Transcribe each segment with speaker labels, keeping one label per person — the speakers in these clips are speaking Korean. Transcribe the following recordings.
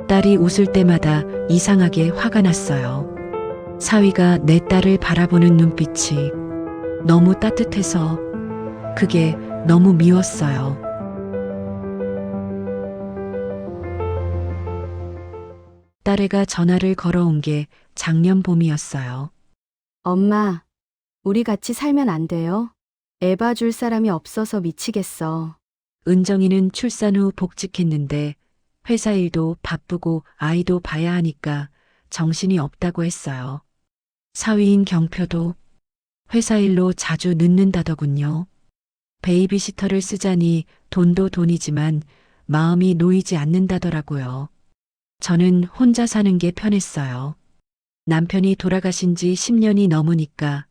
Speaker 1: 딸이 웃을 때마다 이상하게 화가 났어요. 사위가 내 딸을 바라보는 눈빛이 너무 따뜻해서 그게 너무 미웠어요. 딸애가 전화를 걸어온 게 작년 봄이었어요.
Speaker 2: 엄마, 우리 같이 살면 안 돼요? 애 봐줄 사람이 없어서 미치겠어.
Speaker 1: 은정이는 출산 후 복직했는데 회사 일도 바쁘고 아이도 봐야 하니까 정신이 없다고 했어요. 사위인 경표도 회사 일로 자주 늦는다더군요. 베이비시터를 쓰자니 돈도 돈이지만 마음이 놓이지 않는다더라고요. 저는 혼자 사는 게 편했어요. 남편이 돌아가신 지 10년이 넘으니까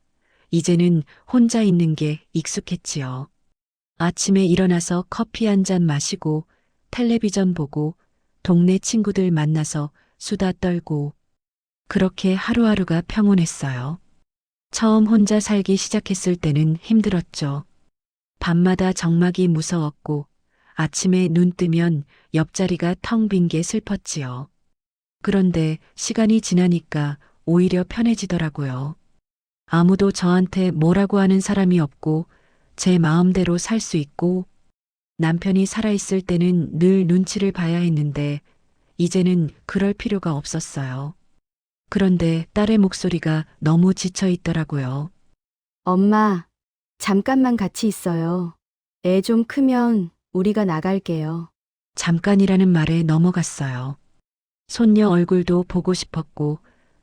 Speaker 1: 이제는 혼자 있는 게 익숙했지요. 아침에 일어나서 커피 한 잔 마시고 텔레비전 보고 동네 친구들 만나서 수다 떨고 그렇게 하루하루가 평온했어요. 처음 혼자 살기 시작했을 때는 힘들었죠. 밤마다 정막이 무서웠고 아침에 눈 뜨면 옆자리가 텅 빈 게 슬펐지요. 그런데 시간이 지나니까 오히려 편해지더라고요. 아무도 저한테 뭐라고 하는 사람이 없고 제 마음대로 살 수 있고 남편이 살아있을 때는 늘 눈치를 봐야 했는데 이제는 그럴 필요가 없었어요. 그런데 딸의 목소리가 너무 지쳐 있더라고요.
Speaker 2: 엄마, 잠깐만 같이 있어요. 애 좀 크면 우리가 나갈게요.
Speaker 1: 잠깐이라는 말에 넘어갔어요. 손녀 얼굴도 보고 싶었고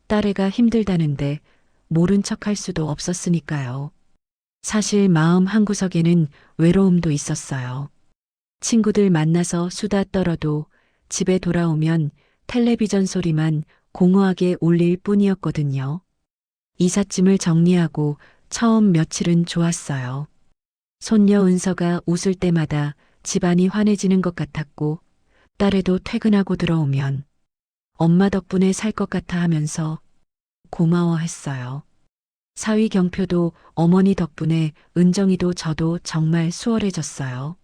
Speaker 1: 딸애가 힘들다는데 모른 척할 수도 없었으니까요. 사실 마음 한구석에는 외로움도 있었어요. 친구들 만나서 수다 떨어도 집에 돌아오면 텔레비전 소리만 공허하게 울릴 뿐이었거든요. 이삿짐을 정리하고 처음 며칠은 좋았어요. 손녀 은서가 웃을 때마다 집안이 환해지는 것 같았고 딸애도 퇴근하고 들어오면 엄마 덕분에 살 것 같아 하면서 고마워했어요. 사위 경표도 어머니 덕분에 은정이도 저도 정말 수월해졌어요.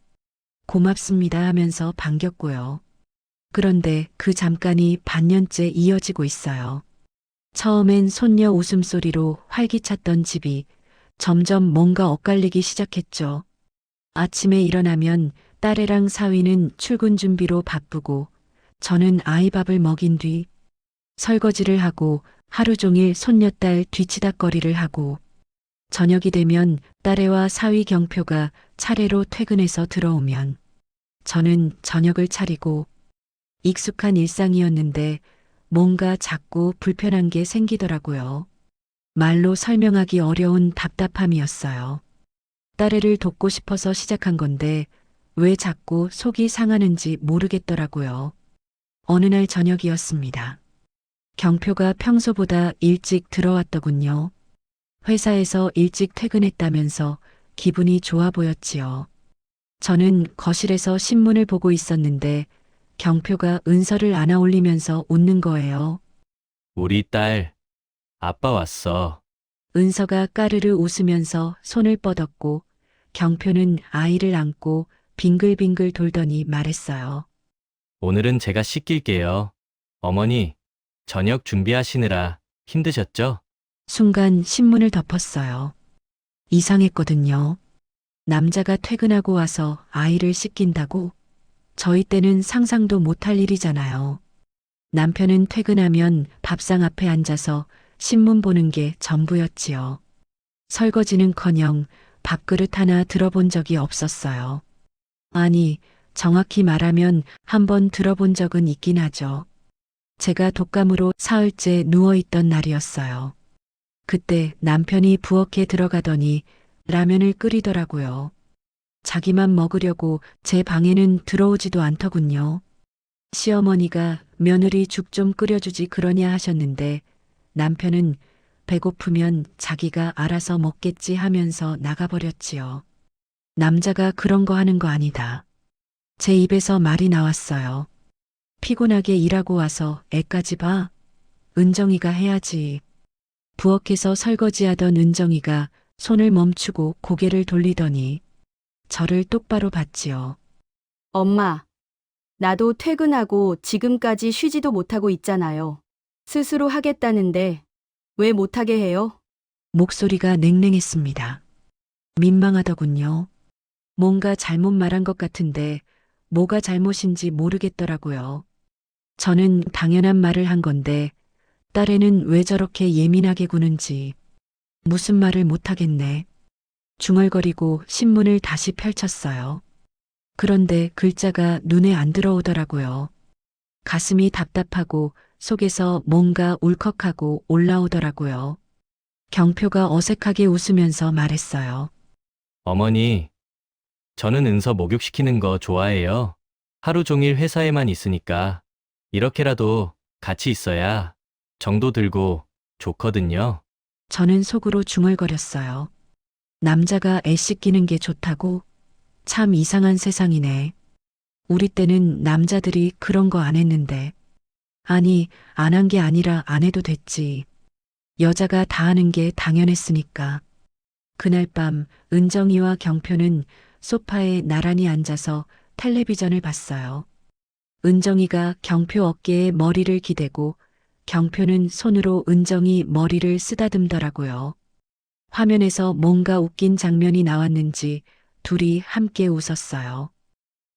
Speaker 1: 고맙습니다 하면서 반겼고요. 그런데 그 잠깐이 반년째 이어지고 있어요. 처음엔 손녀 웃음소리로 활기찼던 집이 점점 뭔가 엇갈리기 시작했죠. 아침에 일어나면 딸애랑 사위는 출근 준비로 바쁘고 저는 아이 밥을 먹인 뒤 설거지를 하고 하루 종일 손녀딸 뒤치다꺼리를 하고 저녁이 되면 딸애와 사위 경표가 차례로 퇴근해서 들어오면 저는 저녁을 차리고 익숙한 일상이었는데 뭔가 자꾸 불편한 게 생기더라고요. 말로 설명하기 어려운 답답함이었어요. 딸애를 돕고 싶어서 시작한 건데 왜 자꾸 속이 상하는지 모르겠더라고요. 어느 날 저녁이었습니다. 경표가 평소보다 일찍 들어왔더군요. 회사에서 일찍 퇴근했다면서 기분이 좋아 보였지요. 저는 거실에서 신문을 보고 있었는데 경표가 은서를 안아 올리면서 웃는 거예요.
Speaker 3: 우리 딸, 아빠 왔어.
Speaker 1: 은서가 까르르 웃으면서 손을 뻗었고 경표는 아이를 안고 빙글빙글 돌더니 말했어요.
Speaker 3: 오늘은 제가 씻길게요. 어머니, 저녁 준비하시느라 힘드셨죠?
Speaker 1: 순간 신문을 덮었어요. 이상했거든요. 남자가 퇴근하고 와서 아이를 씻긴다고? 저희 때는 상상도 못할 일이잖아요. 남편은 퇴근하면 밥상 앞에 앉아서 신문 보는 게 전부였지요. 설거지는커녕 밥그릇 하나 들어본 적이 없었어요. 아니, 정확히 말하면 한번 들어본 적은 있긴 하죠. 제가 독감으로 사흘째 누워있던 날이었어요. 그때 남편이 부엌에 들어가더니 라면을 끓이더라고요. 자기만 먹으려고 제 방에는 들어오지도 않더군요. 시어머니가 며느리 죽 좀 끓여주지 그러냐 하셨는데 남편은 배고프면 자기가 알아서 먹겠지 하면서 나가버렸지요. 남자가 그런 거 하는 거 아니다. 제 입에서 말이 나왔어요. 피곤하게 일하고 와서 애까지 봐. 은정이가 해야지. 부엌에서 설거지하던 은정이가 손을 멈추고 고개를 돌리더니 저를 똑바로 봤지요.
Speaker 2: 엄마, 나도 퇴근하고 지금까지 쉬지도 못하고 있잖아요. 스스로 하겠다는데 왜 못하게 해요?
Speaker 1: 목소리가 냉랭했습니다. 민망하더군요. 뭔가 잘못 말한 것 같은데 뭐가 잘못인지 모르겠더라고요. 저는 당연한 말을 한 건데 딸애는 왜 저렇게 예민하게 구는지 무슨 말을 못하겠네. 중얼거리고 신문을 다시 펼쳤어요. 그런데 글자가 눈에 안 들어오더라고요. 가슴이 답답하고 속에서 뭔가 울컥하고 올라오더라고요. 경표가 어색하게 웃으면서 말했어요.
Speaker 3: 어머니, 저는 은서 목욕시키는 거 좋아해요. 하루 종일 회사에만 있으니까 이렇게라도 같이 있어야 정도 들고 좋거든요.
Speaker 1: 저는 속으로 중얼거렸어요. 남자가 애 씻기는 게 좋다고? 참 이상한 세상이네. 우리 때는 남자들이 그런 거 안 했는데. 아니, 안 한 게 아니라 안 해도 됐지. 여자가 다 하는 게 당연했으니까. 그날 밤 은정이와 경표는 소파에 나란히 앉아서 텔레비전을 봤어요. 은정이가 경표 어깨에 머리를 기대고 경표는 손으로 은정이 머리를 쓰다듬더라고요. 화면에서 뭔가 웃긴 장면이 나왔는지 둘이 함께 웃었어요.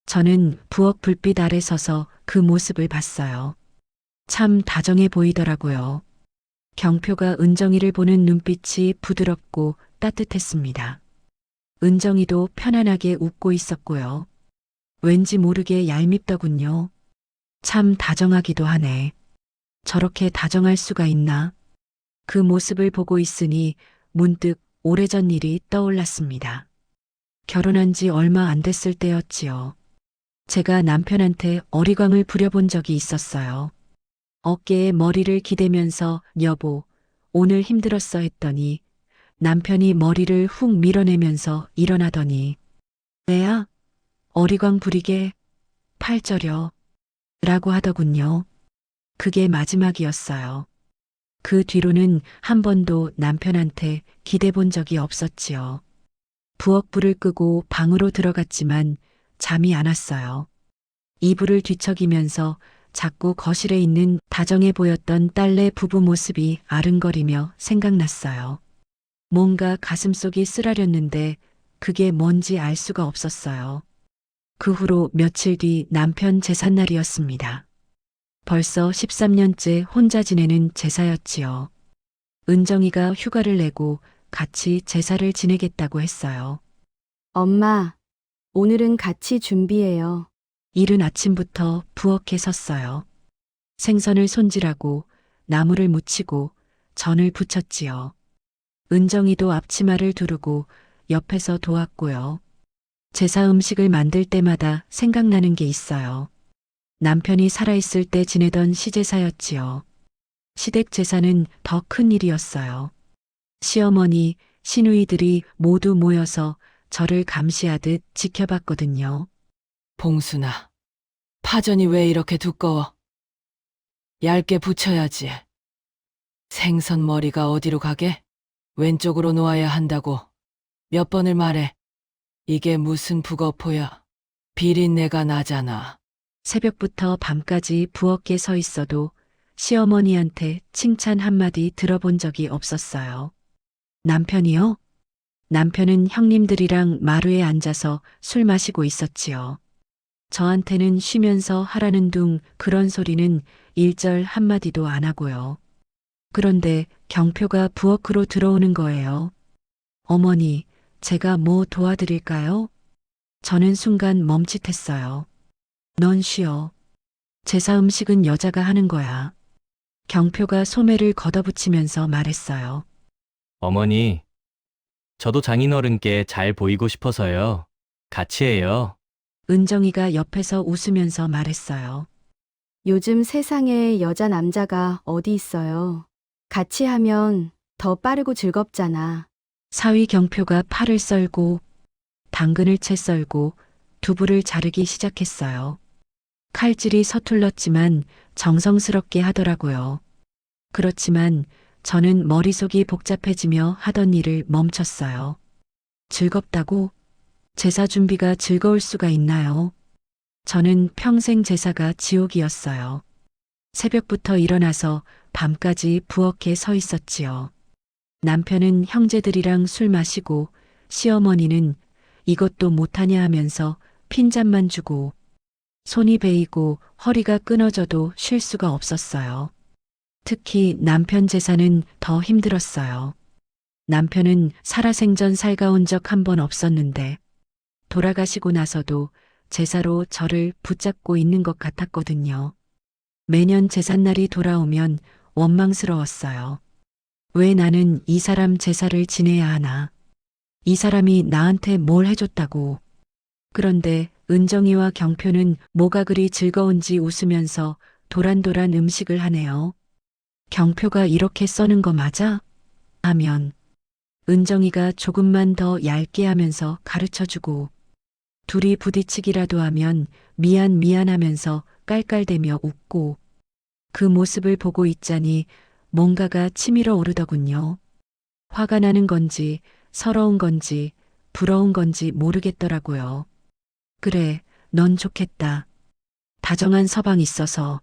Speaker 1: 저는 부엌 불빛 아래 서서 그 모습을 봤어요. 참 다정해 보이더라고요. 경표가 은정이를 보는 눈빛이 부드럽고 따뜻했습니다. 은정이도 편안하게 웃고 있었고요. 왠지 모르게 얄밉더군요. 참 다정하기도 하네. 저렇게 다정할 수가 있나? 그 모습을 보고 있으니 문득 오래전 일이 떠올랐습니다. 결혼한 지 얼마 안 됐을 때였지요. 제가 남편한테 어리광을 부려본 적이 있었어요. 어깨에 머리를 기대면서 여보, 오늘 힘들었어 했더니 남편이 머리를 훅 밀어내면서 일어나더니 애야, 어리광 부리게 팔 저려 라고 하더군요. 그게 마지막이었어요. 그 뒤로는 한 번도 남편한테 기대본 적이 없었지요. 부엌 불을 끄고 방으로 들어갔지만 잠이 안 왔어요. 이불을 뒤척이면서 자꾸 거실에 있는 다정해 보였던 딸내 부부 모습이 아른거리며 생각났어요. 뭔가 가슴속이 쓰라렸는데 그게 뭔지 알 수가 없었어요. 그 후로 며칠 뒤 남편 제삿날이었습니다. 벌써 13년째 혼자 지내는 제사였지요. 은정이가 휴가를 내고 같이 제사를 지내겠다고 했어요.
Speaker 2: 엄마, 오늘은 같이 준비해요.
Speaker 1: 이른 아침부터 부엌에 섰어요. 생선을 손질하고 나물을 무치고 전을 부쳤지요. 은정이도 앞치마를 두르고 옆에서 도왔고요. 제사 음식을 만들 때마다 생각나는 게 있어요. 남편이 살아있을 때 지내던 시제사였지요. 시댁 제사는 더 큰 일이었어요. 시어머니, 시누이들이 모두 모여서 저를 감시하듯 지켜봤거든요.
Speaker 4: 봉순아, 파전이 왜 이렇게 두꺼워? 얇게 붙여야지. 생선 머리가 어디로 가게? 왼쪽으로 놓아야 한다고 몇 번을 말해. 이게 무슨 북어포야. 비린내가 나잖아.
Speaker 1: 새벽부터 밤까지 부엌에 서 있어도 시어머니한테 칭찬 한마디 들어본 적이 없었어요. 남편이요? 남편은 형님들이랑 마루에 앉아서 술 마시고 있었지요. 저한테는 쉬면서 하라는 둥 그런 소리는 일절 한마디도 안 하고요. 그런데 경표가 부엌으로 들어오는 거예요. 어머니, 제가 뭐 도와드릴까요? 저는 순간 멈칫했어요. 넌 쉬어. 제사 음식은 여자가 하는 거야. 경표가 소매를 걷어붙이면서 말했어요.
Speaker 3: 어머니, 저도 장인어른께 잘 보이고 싶어서요. 같이 해요.
Speaker 1: 은정이가 옆에서 웃으면서 말했어요.
Speaker 2: 요즘 세상에 여자 남자가 어디 있어요. 같이 하면 더 빠르고 즐겁잖아.
Speaker 1: 사위 경표가 팔을 썰고 당근을 채 썰고 두부를 자르기 시작했어요. 칼질이 서툴렀지만 정성스럽게 하더라고요. 그렇지만 저는 머릿속이 복잡해지며 하던 일을 멈췄어요. 즐겁다고? 제사 준비가 즐거울 수가 있나요? 저는 평생 제사가 지옥이었어요. 새벽부터 일어나서 밤까지 부엌에 서 있었지요. 남편은 형제들이랑 술 마시고 시어머니는 이것도 못하냐 하면서 핀잔만 주고 손이 베이고 허리가 끊어져도 쉴 수가 없었어요. 특히 남편 제사는 더 힘들었어요. 남편은 살아생전 살가운 적 한 번 없었는데 돌아가시고 나서도 제사로 저를 붙잡고 있는 것 같았거든요. 매년 제삿날이 돌아오면 원망스러웠어요. 왜 나는 이 사람 제사를 지내야 하나? 이 사람이 나한테 뭘 해줬다고. 그런데 은정이와 경표는 뭐가 그리 즐거운지 웃으면서 도란도란 음식을 하네요. 경표가 이렇게 써는 거 맞아? 하면 은정이가 조금만 더 얇게 하면서 가르쳐주고 둘이 부딪히기라도 하면 미안 하면서 깔깔대며 웃고 그 모습을 보고 있자니 뭔가가 치밀어 오르더군요. 화가 나는 건지 서러운 건지 부러운 건지 모르겠더라고요. 그래, 넌 좋겠다. 다정한 서방 있어서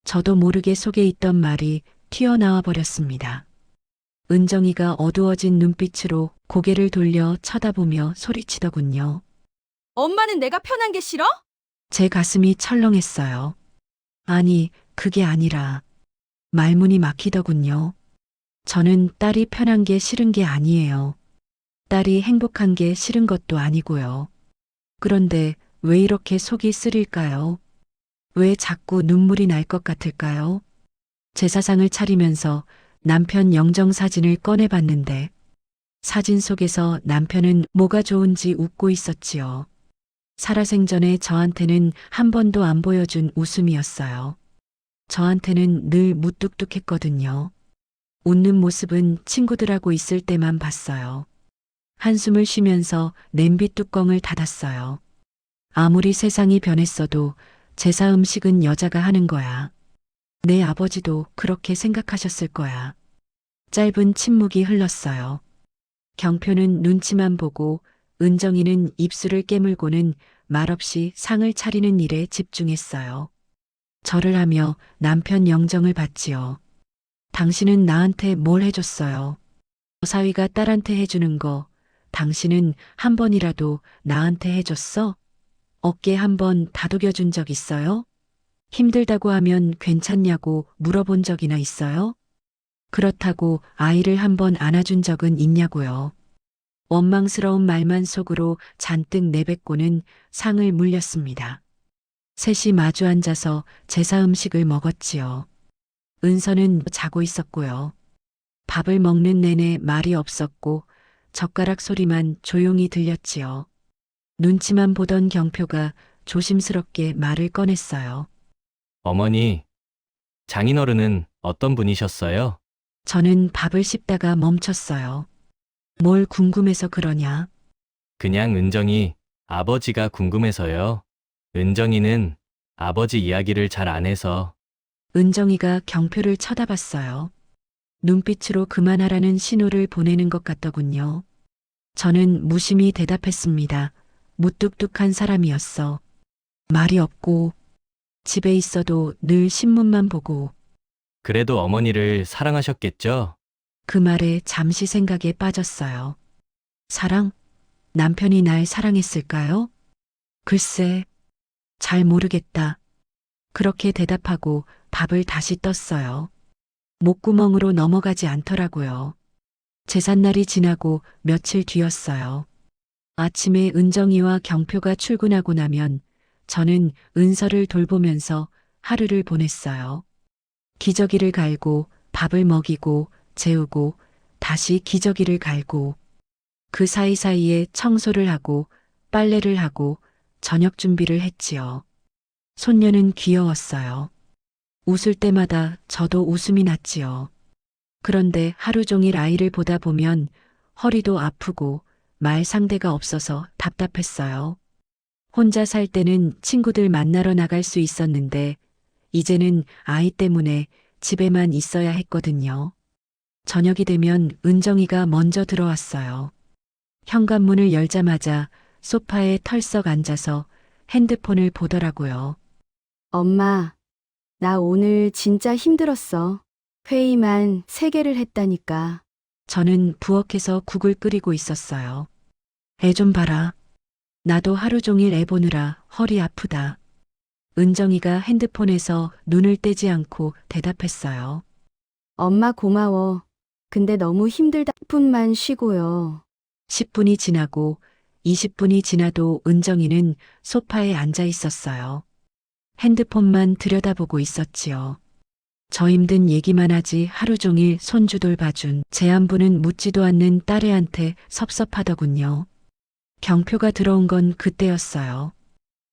Speaker 1: 저도 모르게 속에 있던 말이 튀어나와 버렸습니다. 은정이가 어두워진 눈빛으로 고개를 돌려 쳐다보며 소리치더군요.
Speaker 2: 엄마는 내가 편한 게 싫어?
Speaker 1: 제 가슴이 철렁했어요. 아니, 그게 아니라 말문이 막히더군요. 저는 딸이 편한 게 싫은 게 아니에요. 딸이 행복한 게 싫은 것도 아니고요. 그런데 왜 이렇게 속이 쓰릴까요? 왜 자꾸 눈물이 날 것 같을까요? 제사상을 차리면서 남편 영정사진을 꺼내봤는데 사진 속에서 남편은 뭐가 좋은지 웃고 있었지요. 살아생전에 저한테는 한 번도 안 보여준 웃음이었어요. 저한테는 늘 무뚝뚝했거든요. 웃는 모습은 친구들하고 있을 때만 봤어요. 한숨을 쉬면서 냄비 뚜껑을 닫았어요. 아무리 세상이 변했어도 제사 음식은 여자가 하는 거야. 내 아버지도 그렇게 생각하셨을 거야. 짧은 침묵이 흘렀어요. 경표는 눈치만 보고 은정이는 입술을 깨물고는 말없이 상을 차리는 일에 집중했어요. 절을 하며 남편 영정을 받지요. 당신은 나한테 뭘 해줬어요? 사위가 딸한테 해주는 거 당신은 한 번이라도 나한테 해줬어? 어깨 한 번 다독여준 적 있어요? 힘들다고 하면 괜찮냐고 물어본 적이나 있어요? 그렇다고 아이를 한 번 안아준 적은 있냐고요. 원망스러운 말만 속으로 잔뜩 내뱉고는 상을 물렸습니다. 셋이 마주 앉아서 제사 음식을 먹었지요. 은서는 자고 있었고요. 밥을 먹는 내내 말이 없었고 젓가락 소리만 조용히 들렸지요. 눈치만 보던 경표가 조심스럽게 말을 꺼냈어요.
Speaker 3: 어머니, 장인어른은 어떤 분이셨어요?
Speaker 1: 저는 밥을 씹다가 멈췄어요. 뭘 궁금해서 그러냐?
Speaker 3: 그냥 은정이 아버지가 궁금해서요. 은정이는 아버지 이야기를 잘 안 해서.
Speaker 1: 은정이가 경표를 쳐다봤어요. 눈빛으로 그만하라는 신호를 보내는 것 같더군요. 저는 무심히 대답했습니다. 무뚝뚝한 사람이었어. 말이 없고 집에 있어도 늘 신문만 보고.
Speaker 3: 그래도 어머니를 사랑하셨겠죠?
Speaker 1: 그 말에 잠시 생각에 빠졌어요. 사랑? 남편이 날 사랑했을까요? 글쎄, 잘 모르겠다. 그렇게 대답하고 밥을 다시 떴어요. 목구멍으로 넘어가지 않더라고요. 제삿날이 지나고 며칠 뒤였어요. 아침에 은정이와 경표가 출근하고 나면 저는 은서를 돌보면서 하루를 보냈어요. 기저귀를 갈고 밥을 먹이고 재우고 다시 기저귀를 갈고 그 사이사이에 청소를 하고 빨래를 하고 저녁 준비를 했지요. 손녀는 귀여웠어요. 웃을 때마다 저도 웃음이 났지요. 그런데 하루 종일 아이를 보다 보면 허리도 아프고 말 상대가 없어서 답답했어요. 혼자 살 때는 친구들 만나러 나갈 수 있었는데 이제는 아이 때문에 집에만 있어야 했거든요. 저녁이 되면 은정이가 먼저 들어왔어요. 현관문을 열자마자 소파에 털썩 앉아서 핸드폰을 보더라고요.
Speaker 2: 엄마, 나 오늘 진짜 힘들었어. 회의만 3개를 했다니까.
Speaker 1: 저는 부엌에서 국을 끓이고 있었어요. 애 좀 봐라. 나도 하루 종일 애 보느라 허리 아프다. 은정이가 핸드폰에서 눈을 떼지 않고 대답했어요.
Speaker 2: 엄마 고마워. 근데 너무 힘들다. 10분만 쉬고요.
Speaker 1: 10분이 지나고 20분이 지나도 은정이는 소파에 앉아 있었어요. 핸드폰만 들여다보고 있었지요. 저 힘든 얘기만 하지 하루 종일 손주돌 봐준 제 안부는 묻지도 않는 딸애한테 섭섭하더군요. 경표가 들어온 건 그때였어요.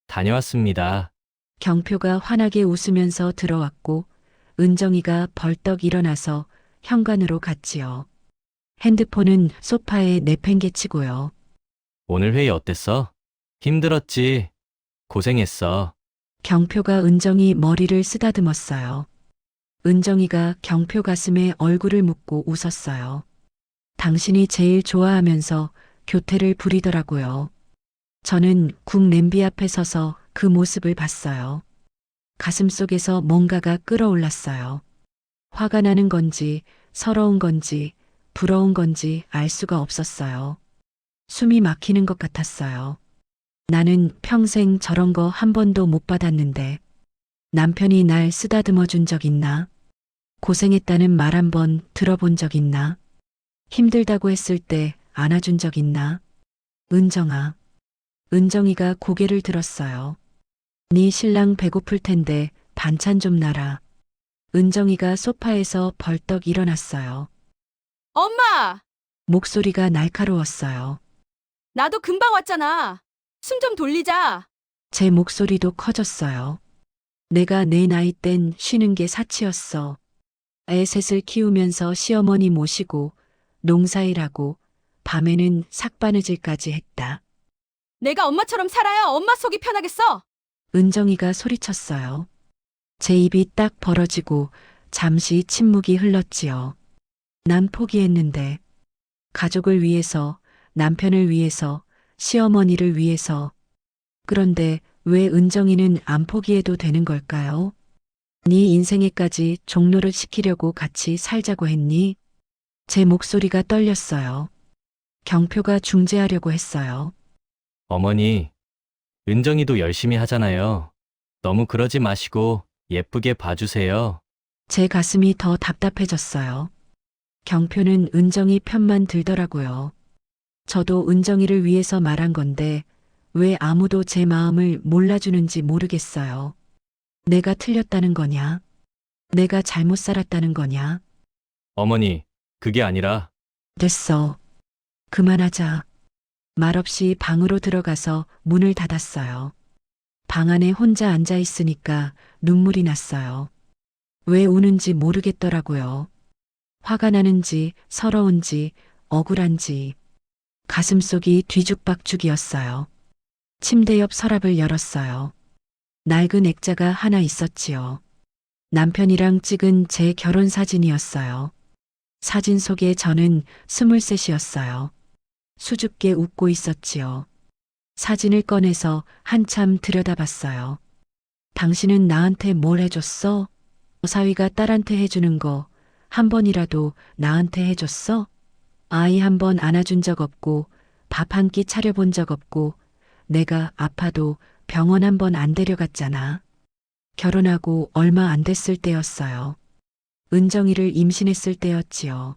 Speaker 3: 다녀왔습니다.
Speaker 1: 경표가 환하게 웃으면서 들어왔고 은정이가 벌떡 일어나서 현관으로 갔지요. 핸드폰은 소파에 내팽개치고요.
Speaker 3: 오늘 회의 어땠어? 힘들었지? 고생했어.
Speaker 1: 경표가 은정이 머리를 쓰다듬었어요. 은정이가 경표 가슴에 얼굴을 묻고 웃었어요. 당신이 제일 좋아하면서 교태를 부리더라고요. 저는 국 냄비 앞에 서서 그 모습을 봤어요. 가슴속에서 뭔가가 끓어올랐어요. 화가 나는 건지 서러운 건지 부러운 건지 알 수가 없었어요. 숨이 막히는 것 같았어요. 나는 평생 저런 거 한 번도 못 받았는데 남편이 날 쓰다듬어 준 적 있나? 고생했다는 말 한 번 들어본 적 있나? 힘들다고 했을 때 안아준 적 있나? 은정아. 은정이가 고개를 들었어요. 네 신랑 배고플 텐데 반찬 좀 놔라. 은정이가 소파에서 벌떡 일어났어요.
Speaker 2: 엄마!
Speaker 1: 목소리가 날카로웠어요.
Speaker 2: 나도 금방 왔잖아. 숨 좀 돌리자.
Speaker 1: 제 목소리도 커졌어요. 내가 내 나이 땐 쉬는 게 사치였어. 애 셋을 키우면서 시어머니 모시고 농사일하고 밤에는 삭바느질까지 했다.
Speaker 2: 내가 엄마처럼 살아야 엄마 속이 편하겠어.
Speaker 1: 은정이가 소리쳤어요. 제 입이 딱 벌어지고 잠시 침묵이 흘렀지요. 난 포기했는데 가족을 위해서, 남편을 위해서, 시어머니를 위해서. 그런데 왜 은정이는 안 포기해도 되는 걸까요? 네 인생에까지 종로를 시키려고 같이 살자고 했니? 제 목소리가 떨렸어요. 경표가 중재하려고 했어요.
Speaker 3: 어머니, 은정이도 열심히 하잖아요. 너무 그러지 마시고 예쁘게 봐주세요.
Speaker 1: 제 가슴이 더 답답해졌어요. 경표는 은정이 편만 들더라고요. 저도 은정이를 위해서 말한 건데 왜 아무도 제 마음을 몰라주는지 모르겠어요. 내가 틀렸다는 거냐? 내가 잘못 살았다는 거냐?
Speaker 3: 어머니, 그게 아니라
Speaker 1: 됐어. 그만하자. 말없이 방으로 들어가서 문을 닫았어요. 방 안에 혼자 앉아 있으니까 눈물이 났어요. 왜 우는지 모르겠더라고요. 화가 나는지 서러운지 억울한지 가슴속이 뒤죽박죽이었어요. 침대 옆 서랍을 열었어요. 낡은 액자가 하나 있었지요. 남편이랑 찍은 제 결혼 사진이었어요. 사진 속에 저는 23이었어요. 수줍게 웃고 있었지요. 사진을 꺼내서 한참 들여다봤어요. 당신은 나한테 뭘 해줬어? 사위가 딸한테 해주는 거 한 번이라도 나한테 해줬어? 아이 한 번 안아준 적 없고 밥 한 끼 차려본 적 없고 내가 아파도 병원 한 번 안 데려갔잖아. 결혼하고 얼마 안 됐을 때였어요. 은정이를 임신했을 때였지요.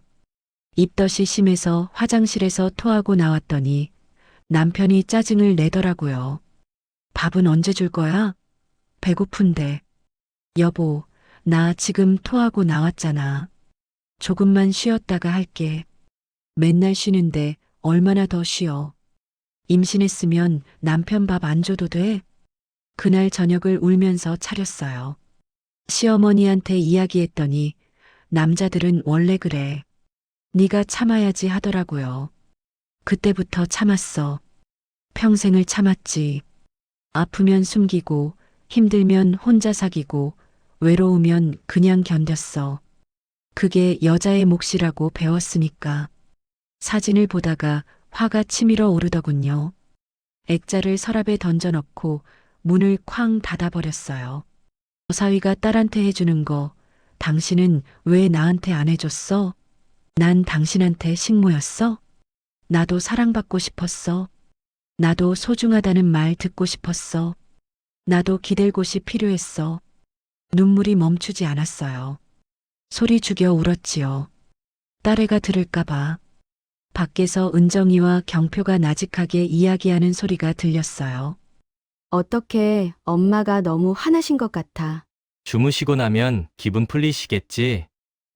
Speaker 1: 입덧이 심해서 화장실에서 토하고 나왔더니 남편이 짜증을 내더라고요. 밥은 언제 줄 거야? 배고픈데. 여보, 나 지금 토하고 나왔잖아. 조금만 쉬었다가 할게. 맨날 쉬는데 얼마나 더 쉬어. 임신했으면 남편 밥 안 줘도 돼? 그날 저녁을 울면서 차렸어요. 시어머니한테 이야기했더니 남자들은 원래 그래. 네가 참아야지 하더라고요. 그때부터 참았어. 평생을 참았지. 아프면 숨기고 힘들면 혼자 사귀고 외로우면 그냥 견뎠어. 그게 여자의 몫이라고 배웠으니까. 사진을 보다가 화가 치밀어 오르더군요. 액자를 서랍에 던져넣고 문을 쾅 닫아버렸어요. 사위가 딸한테 해주는 거 당신은 왜 나한테 안 해줬어? 난 당신한테 식모였어? 나도 사랑받고 싶었어. 나도 소중하다는 말 듣고 싶었어. 나도 기댈 곳이 필요했어. 눈물이 멈추지 않았어요. 소리 죽여 울었지요. 딸애가 들을까봐. 밖에서 은정이와 경표가 나직하게 이야기하는 소리가 들렸어요.
Speaker 2: 어떻게 엄마가 너무 화나신 것 같아.
Speaker 3: 주무시고 나면 기분 풀리시겠지?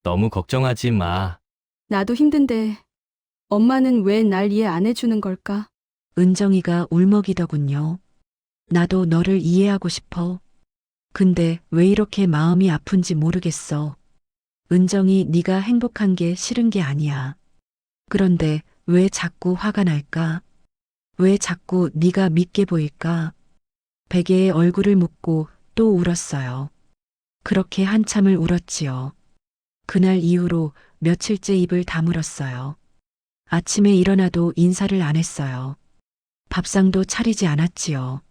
Speaker 3: 너무 걱정하지 마.
Speaker 2: 나도 힘든데 엄마는 왜 날 이해 안 해주는 걸까?
Speaker 1: 은정이가 울먹이더군요. 나도 너를 이해하고 싶어. 근데 왜 이렇게 마음이 아픈지 모르겠어. 은정이 네가 행복한 게 싫은 게 아니야. 그런데 왜 자꾸 화가 날까? 왜 자꾸 네가 밉게 보일까? 베개에 얼굴을 묻고 또 울었어요. 그렇게 한참을 울었지요. 그날 이후로 며칠째 입을 다물었어요. 아침에 일어나도 인사를 안 했어요. 밥상도 차리지 않았지요.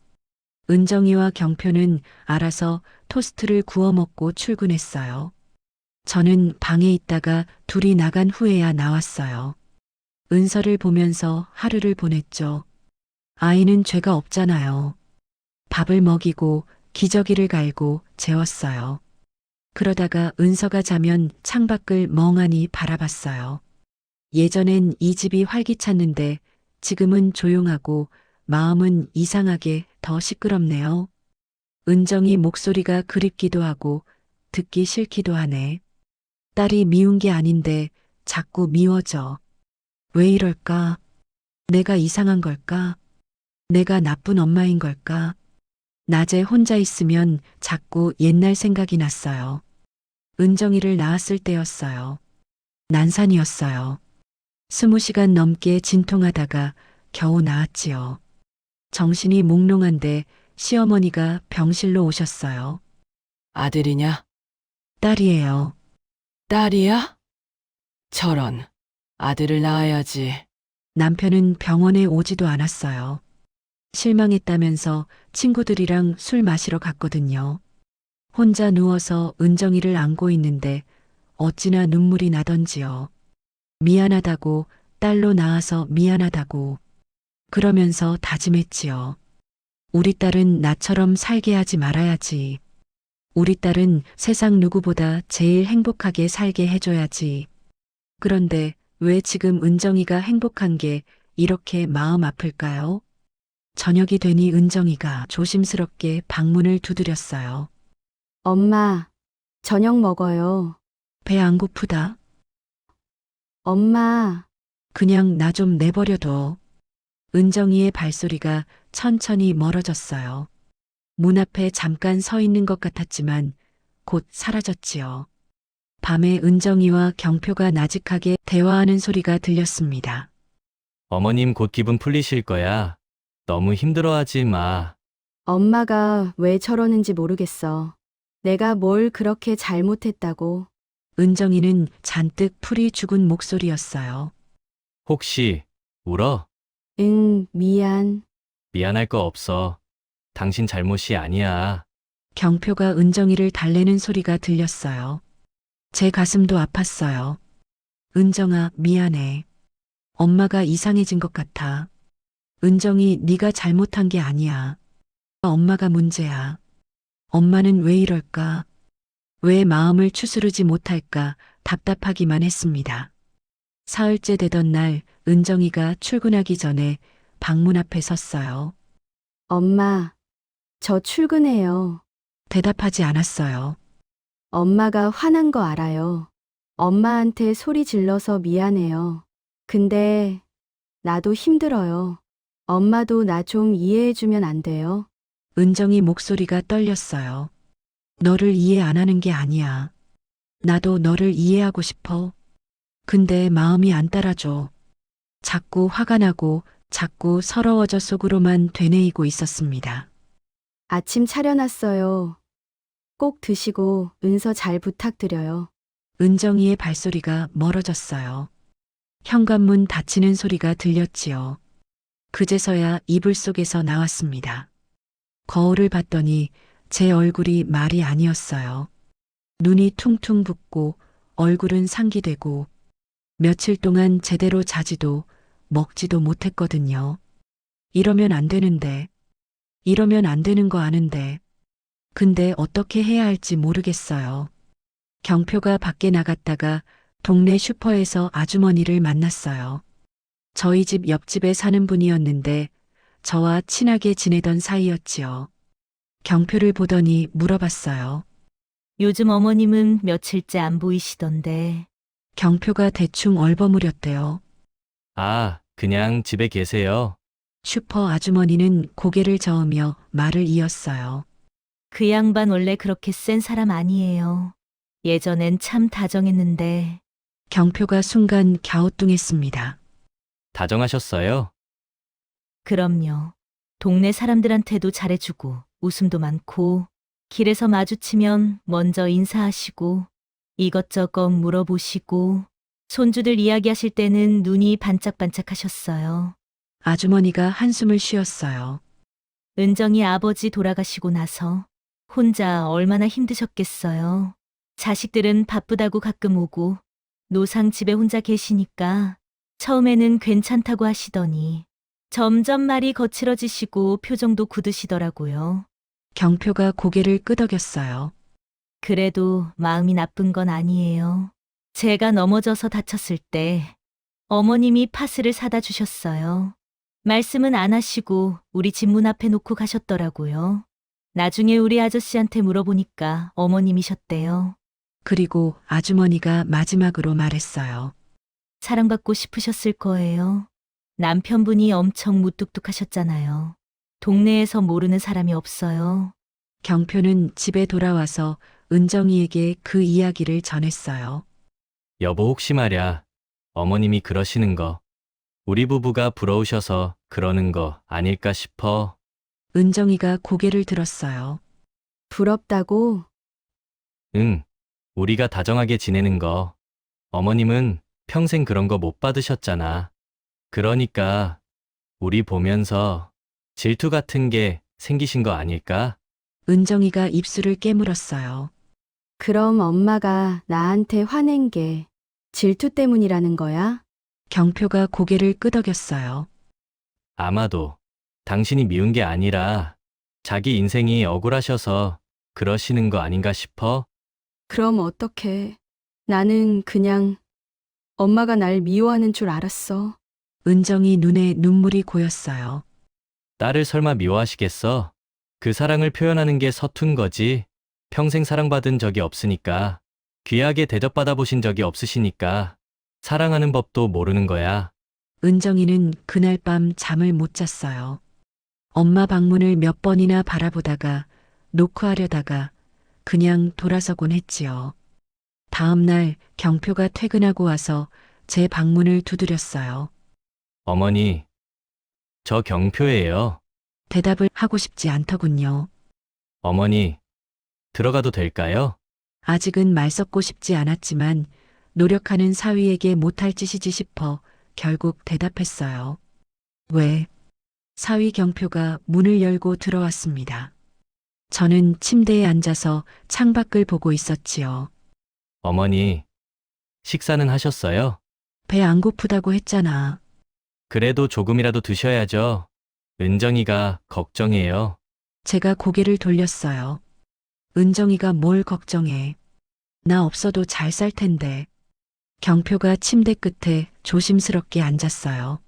Speaker 1: 은정이와 경표는 알아서 토스트를 구워 먹고 출근했어요. 저는 방에 있다가 둘이 나간 후에야 나왔어요. 은서를 보면서 하루를 보냈죠. 아이는 죄가 없잖아요. 밥을 먹이고 기저귀를 갈고 재웠어요. 그러다가 은서가 자면 창밖을 멍하니 바라봤어요. 예전엔 이 집이 활기찼는데 지금은 조용하고 마음은 이상하게 더 시끄럽네요. 은정이 목소리가 그립기도 하고 듣기 싫기도 하네. 딸이 미운 게 아닌데 자꾸 미워져. 왜 이럴까? 내가 이상한 걸까? 내가 나쁜 엄마인 걸까? 낮에 혼자 있으면 자꾸 옛날 생각이 났어요. 은정이를 낳았을 때였어요. 난산이었어요. 20시간 넘게 진통하다가 겨우 나았지요. 정신이 몽롱한데 시어머니가 병실로 오셨어요.
Speaker 4: 아들이냐?
Speaker 1: 딸이에요.
Speaker 4: 딸이야? 저런, 아들을 낳아야지.
Speaker 1: 남편은 병원에 오지도 않았어요. 실망했다면서 친구들이랑 술 마시러 갔거든요. 혼자 누워서 은정이를 안고 있는데 어찌나 눈물이 나던지요. 미안하다고, 딸로 낳아서 미안하다고. 그러면서 다짐했지요. 우리 딸은 나처럼 살게 하지 말아야지. 우리 딸은 세상 누구보다 제일 행복하게 살게 해줘야지. 그런데 왜 지금 은정이가 행복한 게 이렇게 마음 아플까요? 저녁이 되니 은정이가 조심스럽게 방문을 두드렸어요.
Speaker 2: 엄마, 저녁 먹어요.
Speaker 1: 배 안 고프다.
Speaker 2: 엄마,
Speaker 1: 그냥 나 좀 내버려둬. 은정이의 발소리가 천천히 멀어졌어요. 문 앞에 잠깐 서 있는 것 같았지만 곧 사라졌지요. 밤에 은정이와 경표가 나직하게 대화하는 소리가 들렸습니다.
Speaker 3: 어머님 곧 기분 풀리실 거야. 너무 힘들어하지 마.
Speaker 2: 엄마가 왜 저러는지 모르겠어. 내가 뭘 그렇게 잘못했다고.
Speaker 1: 은정이는 잔뜩 풀이 죽은 목소리였어요.
Speaker 3: 혹시 울어?
Speaker 2: 응, 미안.
Speaker 3: 미안할 거 없어. 당신 잘못이 아니야.
Speaker 1: 경표가 은정이를 달래는 소리가 들렸어요. 제 가슴도 아팠어요. 은정아, 미안해. 엄마가 이상해진 것 같아. 은정이 네가 잘못한 게 아니야. 엄마가 문제야. 엄마는 왜 이럴까? 왜 마음을 추스르지 못할까 답답하기만 했습니다. 사흘째 되던 날 은정이가 출근하기 전에 방문 앞에 섰어요.
Speaker 2: 엄마, 저 출근해요.
Speaker 1: 대답하지 않았어요.
Speaker 2: 엄마가 화난 거 알아요. 엄마한테 소리 질러서 미안해요. 근데 나도 힘들어요. 엄마도 나 좀 이해해주면 안 돼요?
Speaker 1: 은정이 목소리가 떨렸어요. 너를 이해 안 하는 게 아니야. 나도 너를 이해하고 싶어. 근데 마음이 안 따라줘. 자꾸 화가 나고 자꾸 서러워져 속으로만 되뇌이고 있었습니다.
Speaker 2: 아침 차려놨어요. 꼭 드시고 은서 잘 부탁드려요.
Speaker 1: 은정이의 발소리가 멀어졌어요. 현관문 닫히는 소리가 들렸지요. 그제서야 이불 속에서 나왔습니다. 거울을 봤더니 제 얼굴이 말이 아니었어요. 눈이 퉁퉁 붓고 얼굴은 상기되고 며칠 동안 제대로 자지도 먹지도 못했거든요. 이러면 안 되는데, 이러면 안 되는 거 아는데, 근데 어떻게 해야 할지 모르겠어요. 경표가 밖에 나갔다가 동네 슈퍼에서 아주머니를 만났어요. 저희 집 옆집에 사는 분이었는데 저와 친하게 지내던 사이였지요. 경표를 보더니 물어봤어요.
Speaker 5: 요즘 어머님은 며칠째 안 보이시던데.
Speaker 1: 경표가 대충 얼버무렸대요.
Speaker 3: 아, 그냥 집에 계세요.
Speaker 1: 슈퍼 아주머니는 고개를 저으며 말을 이었어요.
Speaker 5: 그 양반 원래 그렇게 센 사람 아니에요. 예전엔 참 다정했는데.
Speaker 1: 경표가 순간 갸우뚱했습니다.
Speaker 3: 다정하셨어요?
Speaker 5: 그럼요. 동네 사람들한테도 잘해주고 웃음도 많고 길에서 마주치면 먼저 인사하시고 이것저것 물어보시고 손주들 이야기하실 때는 눈이 반짝반짝하셨어요.
Speaker 1: 아주머니가 한숨을 쉬었어요.
Speaker 5: 은정이 아버지 돌아가시고 나서 혼자 얼마나 힘드셨겠어요. 자식들은 바쁘다고 가끔 오고 노상 집에 혼자 계시니까 처음에는 괜찮다고 하시더니 점점 말이 거칠어지시고 표정도 굳으시더라고요.
Speaker 1: 경표가 고개를 끄덕였어요.
Speaker 5: 그래도 마음이 나쁜 건 아니에요. 제가 넘어져서 다쳤을 때 어머님이 파스를 사다 주셨어요. 말씀은 안 하시고 우리 집 문 앞에 놓고 가셨더라고요. 나중에 우리 아저씨한테 물어보니까 어머님이셨대요.
Speaker 1: 그리고 아주머니가 마지막으로 말했어요.
Speaker 5: 사랑받고 싶으셨을 거예요. 남편분이 엄청 무뚝뚝하셨잖아요. 동네에서 모르는 사람이 없어요.
Speaker 1: 경표는 집에 돌아와서 은정이에게 그 이야기를 전했어요.
Speaker 3: 여보 혹시 말야, 어머님이 그러시는 거, 우리 부부가 부러우셔서 그러는 거 아닐까 싶어.
Speaker 1: 은정이가 고개를 들었어요.
Speaker 2: 부럽다고?
Speaker 3: 응, 우리가 다정하게 지내는 거. 어머님은 평생 그런 거 못 받으셨잖아. 그러니까 우리 보면서 질투 같은 게 생기신 거 아닐까?
Speaker 1: 은정이가 입술을 깨물었어요.
Speaker 2: 그럼 엄마가 나한테 화낸 게 질투 때문이라는 거야?
Speaker 1: 경표가 고개를 끄덕였어요.
Speaker 3: 아마도 당신이 미운 게 아니라 자기 인생이 억울하셔서 그러시는 거 아닌가 싶어?
Speaker 2: 그럼 어떡해. 나는 그냥 엄마가 날 미워하는 줄 알았어.
Speaker 1: 은정이 눈에 눈물이 고였어요.
Speaker 3: 딸을 설마 미워하시겠어? 그 사랑을 표현하는 게 서툰 거지. 평생 사랑받은 적이 없으니까, 귀하게 대접받아 보신 적이 없으시니까, 사랑하는 법도 모르는 거야.
Speaker 1: 은정이는 그날 밤 잠을 못 잤어요. 엄마 방문을 몇 번이나 바라보다가 노크하려다가 그냥 돌아서곤 했지요. 다음 날 경표가 퇴근하고 와서 제 방문을 두드렸어요.
Speaker 3: 어머니, 저 경표예요.
Speaker 1: 대답을 하고 싶지 않더군요.
Speaker 3: 어머니, 들어가도 될까요?
Speaker 1: 아직은 말 섞고 싶지 않았지만 노력하는 사위에게 못할 짓이지 싶어 결국 대답했어요. 왜? 사위 경표가 문을 열고 들어왔습니다. 저는 침대에 앉아서 창밖을 보고 있었지요.
Speaker 3: 어머니, 식사는 하셨어요?
Speaker 1: 배 안 고프다고 했잖아.
Speaker 3: 그래도 조금이라도 드셔야죠. 은정이가 걱정해요.
Speaker 1: 제가 고개를 돌렸어요. 은정이가 뭘 걱정해. 나 없어도 잘 살 텐데. 경표가 침대 끝에 조심스럽게 앉았어요.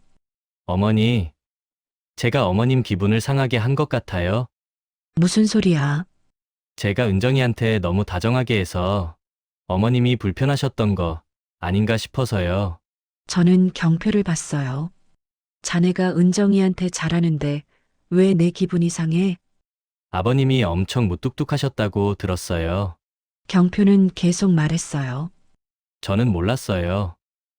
Speaker 3: 어머니, 제가 어머님 기분을 상하게 한 것 같아요.
Speaker 1: 무슨 소리야?
Speaker 3: 제가 은정이한테 너무 다정하게 해서 어머님이 불편하셨던 거 아닌가 싶어서요.
Speaker 1: 저는 경표를 봤어요. 자네가 은정이한테 잘하는데 왜 내 기분이 상해?
Speaker 3: 아버님이 엄청 무뚝뚝하셨다고 들었어요.
Speaker 1: 경표는 계속 말했어요.
Speaker 3: 저는 몰랐어요.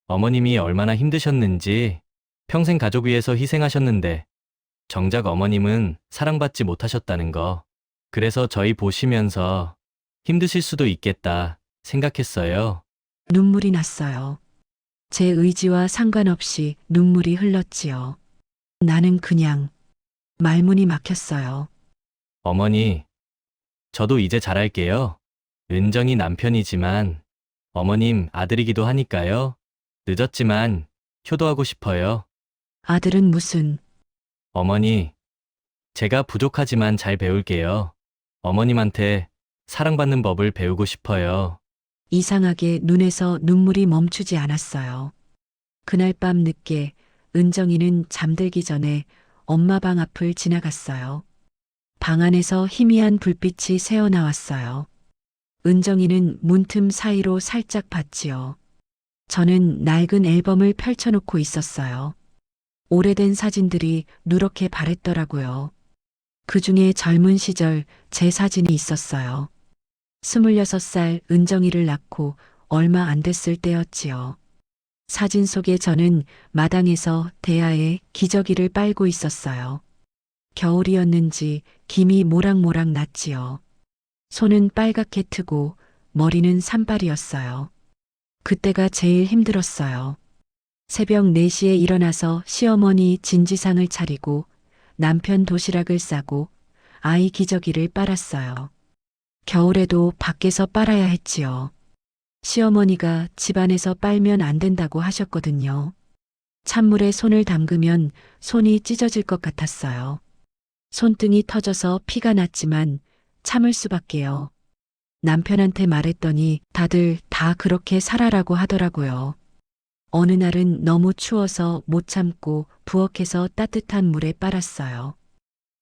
Speaker 3: 어머님이 얼마나 힘드셨는지, 평생 가족 위해서 희생하셨는데 정작 어머님은 사랑받지 못하셨다는 거. 그래서 저희 보시면서 힘드실 수도 있겠다 생각했어요.
Speaker 1: 눈물이 났어요. 제 의지와 상관없이 눈물이 흘렀지요. 나는 그냥 말문이 막혔어요.
Speaker 3: 어머니, 저도 이제 잘할게요. 은정이 남편이지만 어머님 아들이기도 하니까요. 늦었지만 효도하고 싶어요.
Speaker 1: 아들은 무슨,
Speaker 3: 어머니, 제가 부족하지만 잘 배울게요. 어머님한테 사랑받는 법을 배우고 싶어요.
Speaker 1: 이상하게 눈에서 눈물이 멈추지 않았어요. 그날 밤 늦게 은정이는 잠들기 전에 엄마 방 앞을 지나갔어요. 방 안에서 희미한 불빛이 새어나왔어요. 은정이는 문틈 사이로 살짝 봤지요. 저는 낡은 앨범을 펼쳐놓고 있었어요. 오래된 사진들이 누렇게 바랬더라고요. 그 중에 젊은 시절 제 사진이 있었어요. 26살 은정이를 낳고 얼마 안 됐을 때였지요. 사진 속에 저는 마당에서 대야에 기저귀를 빨고 있었어요. 겨울이었는지 김이 모락모락 났지요. 손은 빨갛게 트고 머리는 산발이었어요. 그때가 제일 힘들었어요. 새벽 4시에 일어나서 시어머니 진지상을 차리고 남편 도시락을 싸고 아이 기저귀를 빨았어요. 겨울에도 밖에서 빨아야 했지요. 시어머니가 집안에서 빨면 안 된다고 하셨거든요. 찬물에 손을 담그면 손이 찢어질 것 같았어요. 손등이 터져서 피가 났지만 참을 수밖에요. 남편한테 말했더니 다들 다 그렇게 살아라고 하더라고요. 어느 날은 너무 추워서 못 참고 부엌에서 따뜻한 물에 빨았어요.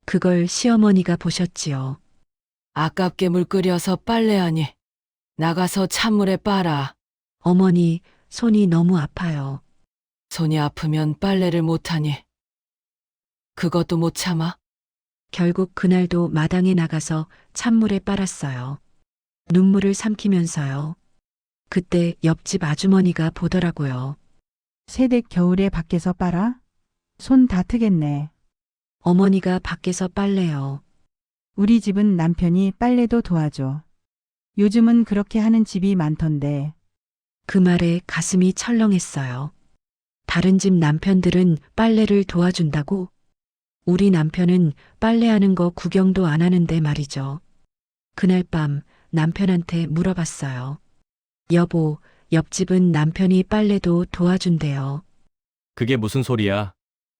Speaker 1: 그걸 시어머니가 보셨지요.
Speaker 4: 아깝게 물 끓여서 빨래하니 나가서 찬물에 빨아.
Speaker 1: 어머니, 손이 너무 아파요.
Speaker 4: 손이 아프면 빨래를 못하니 그것도 못 참아?
Speaker 1: 결국 그날도 마당에 나가서 찬물에 빨았어요. 눈물을 삼키면서요. 그때 옆집 아주머니가 보더라고요.
Speaker 6: 새댁 겨울에 밖에서 빨아? 손 다 트겠네.
Speaker 1: 어머니가 밖에서 빨래요.
Speaker 6: 우리 집은 남편이 빨래도 도와줘. 요즘은 그렇게 하는 집이 많던데.
Speaker 1: 그 말에 가슴이 철렁했어요. 다른 집 남편들은 빨래를 도와준다고? 우리 남편은 빨래하는 거 구경도 안 하는데 말이죠. 그날 밤 남편한테 물어봤어요. 여보, 옆집은 남편이 빨래도 도와준대요.
Speaker 3: 그게 무슨 소리야?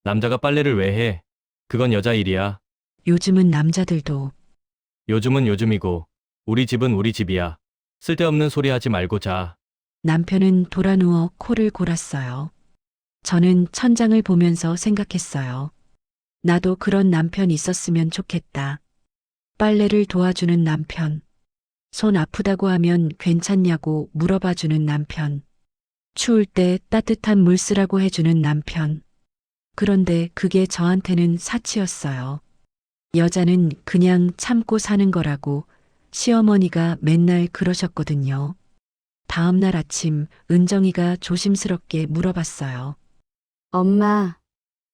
Speaker 3: 남자가 빨래를 왜 해? 그건 여자 일이야.
Speaker 1: 요즘은 남자들도.
Speaker 3: 요즘은 요즘이고 우리 집은 우리 집이야. 쓸데없는 소리 하지 말고 자.
Speaker 1: 남편은 돌아누워 코를 골았어요. 저는 천장을 보면서 생각했어요. 나도 그런 남편 있었으면 좋겠다. 빨래를 도와주는 남편. 손 아프다고 하면 괜찮냐고 물어봐주는 남편. 추울 때 따뜻한 물 쓰라고 해주는 남편. 그런데 그게 저한테는 사치였어요. 여자는 그냥 참고 사는 거라고 시어머니가 맨날 그러셨거든요. 다음 날 아침 은정이가 조심스럽게 물어봤어요.
Speaker 2: 엄마,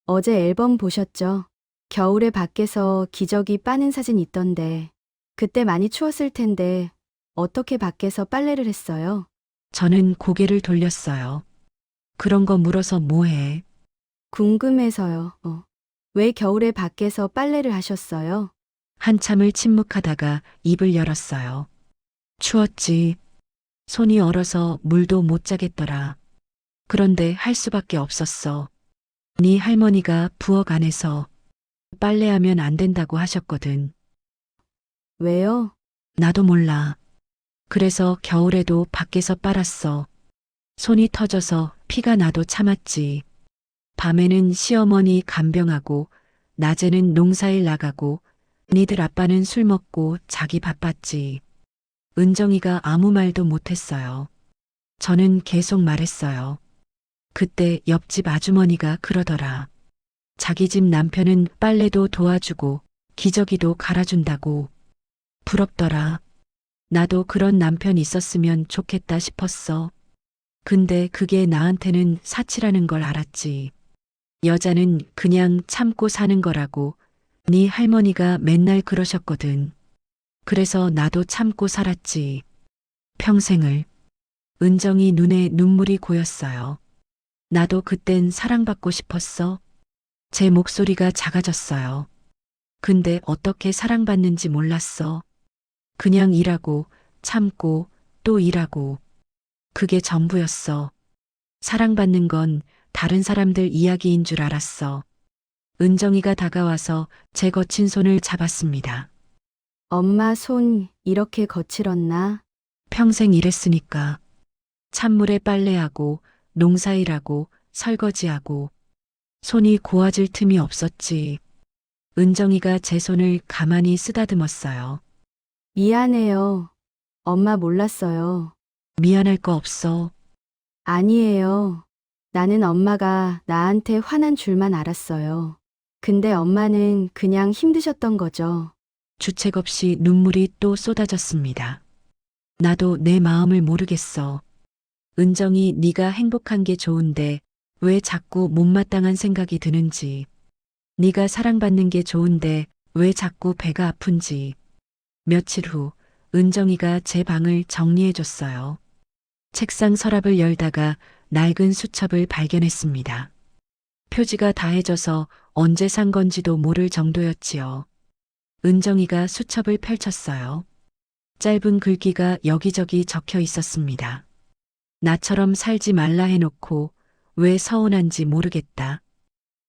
Speaker 2: 어제 앨범 보셨죠? 겨울에 밖에서 기저귀 빠는 사진 있던데, 그때 많이 추웠을 텐데, 어떻게 밖에서 빨래를 했어요?
Speaker 1: 저는 고개를 돌렸어요. 그런 거 물어서 뭐해?
Speaker 2: 궁금해서요. 왜 겨울에 밖에서 빨래를 하셨어요?
Speaker 1: 한참을 침묵하다가 입을 열었어요. 추웠지. 손이 얼어서 물도 못 자겠더라. 그런데 할 수밖에 없었어. 네 할머니가 부엌 안에서 빨래하면 안 된다고 하셨거든.
Speaker 2: 왜요?
Speaker 1: 나도 몰라. 그래서 겨울에도 밖에서 빨았어. 손이 터져서 피가 나도 참았지. 밤에는 시어머니 간병하고 낮에는 농사일 나가고 니들 아빠는 술 먹고 자기 바빴지. 은정이가 아무 말도 못했어요. 저는 계속 말했어요. 그때 옆집 아주머니가 그러더라. 자기 집 남편은 빨래도 도와주고 기저귀도 갈아준다고. 부럽더라. 나도 그런 남편 있었으면 좋겠다 싶었어. 근데 그게 나한테는 사치라는 걸 알았지. 여자는 그냥 참고 사는 거라고 네 할머니가 맨날 그러셨거든. 그래서 나도 참고 살았지. 평생을. 은정이 눈에 눈물이 고였어요. 나도 그땐 사랑받고 싶었어. 제 목소리가 작아졌어요. 근데 어떻게 사랑받는지 몰랐어. 그냥 일하고, 참고, 또 일하고. 그게 전부였어. 사랑받는 건 다른 사람들 이야기인 줄 알았어. 은정이가 다가와서 제 거친 손을 잡았습니다.
Speaker 2: 엄마 손 이렇게 거칠었나?
Speaker 1: 평생 일했으니까. 찬물에 빨래하고, 농사일하고, 설거지하고. 손이 고와질 틈이 없었지. 은정이가 제 손을 가만히 쓰다듬었어요.
Speaker 2: 미안해요. 엄마 몰랐어요.
Speaker 1: 미안할 거 없어.
Speaker 2: 아니에요. 나는 엄마가 나한테 화난 줄만 알았어요. 근데 엄마는 그냥 힘드셨던 거죠.
Speaker 1: 주책 없이 눈물이 또 쏟아졌습니다. 나도 내 마음을 모르겠어. 은정이 네가 행복한 게 좋은데 왜 자꾸 못마땅한 생각이 드는지. 네가 사랑받는 게 좋은데 왜 자꾸 배가 아픈지. 며칠 후 은정이가 제 방을 정리해 줬어요. 책상 서랍을 열다가 낡은 수첩을 발견했습니다. 표지가 다해져서 언제 산 건지도 모를 정도였지요. 은정이가 수첩을 펼쳤어요. 짧은 글귀가 여기저기 적혀 있었습니다. 나처럼 살지 말라 해놓고 왜 서운한지 모르겠다.